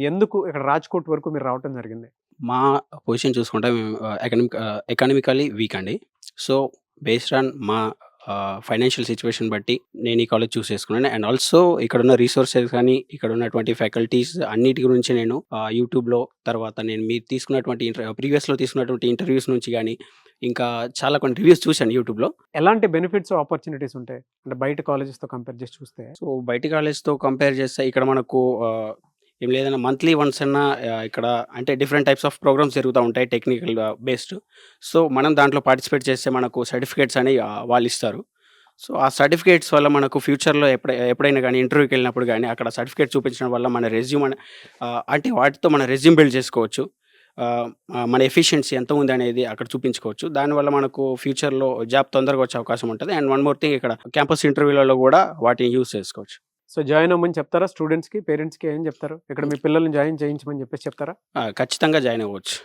ఎందుకు ఇక్కడ రాజ్‌కోట్ వరకు మీరు రావటం జరిగింది? మా పొజిషన్ చూసుకుంటే మేము ఎకనామికల్లీ వీక్ అండి. సో, బేస్డ్ ఆన్ మా ఫైనాన్షియల్ సిట్యుయేషన్ బట్టి నేను ఈ కాలేజ్ చూస్ చేసుకున్నాను. అండ్ ఆల్సో ఇక్కడున్న రిసోర్సెస్ కానీ, ఇక్కడ ఉన్నటువంటి ఫ్యాకల్టీస్ అన్నిటి గురించి నేను యూట్యూబ్‌లో తర్వాత నేను మీరు తీసుకున్నటువంటి ప్రీవియస్‌లో తీసుకున్నటువంటి ఇంటర్వ్యూస్ నుంచి గాని, ఇంకా చాలా కొన్ని రివ్యూస్ చూశాను యూట్యూబ్‌లో. ఎలాంటి బెనిఫిట్స్, ఆపర్చునిటీస్ ఉంటాయి? అంటే బయట కాలేజెస్‌తో కంపేర్ చేసి చూస్తే? సో, బయటి కాలేజ్‌తో కంపేర్ చేస్తే ఇక్కడ మనకు ఏం లేదన్నా మంత్లీ వన్స్ అన్నా ఇక్కడ అంటే డిఫరెంట్ టైప్స్ ఆఫ్ ప్రోగ్రామ్స్ జరుగుతా ఉంటాయి టెక్నికల్ బేస్డ్. సో, మనం దాంట్లో పార్టిసిపేట్ చేస్తే మనకు సర్టిఫికేట్స్ అనేవి వాళ్ళిస్తారు. సో, ఆ సర్టిఫికేట్స్ వల్ల మనకు ఫ్యూచర్‌లో ఎప్పుడైనా గానీ ఇంటర్వ్యూకెళ్ళినప్పుడు గానీ అక్కడ సర్టిఫికేట్ చూపించడం వల్ల మన రెజ్యూమ్ అంటే వాటితో మన రెజ్యూమ్ బిల్డ్ చేసుకోవచ్చు. ఆహ్, మన ఎఫిషియన్సీ ఎంత ఉందనేది అక్కడ చూపించుకోవచ్చు. దానివల్ల మనకు ఫ్యూచర్‌లో జాబ్ తొందరగా వచ్చే అవకాశం ఉంటది. అండ్ వన్ మోర్ థింగ్ ఇక్కడ క్యాంపస్ ఇంటర్వ్యూలలో గూడా వాటిని యూజ్ చేసుకోవచ్చు. సో, జాయిన్ అవ్వమని చెప్తారా స్టూడెంట్స్‌కి, పేరెంట్స్‌కి ఏం చెప్తారు? ఇక్కడ మీ పిల్లల్ని జాయిన్ చేయించమని చెప్పేసి చెప్తారా? ఖచ్చితంగా జాయిన్ అవ్వచ్చు.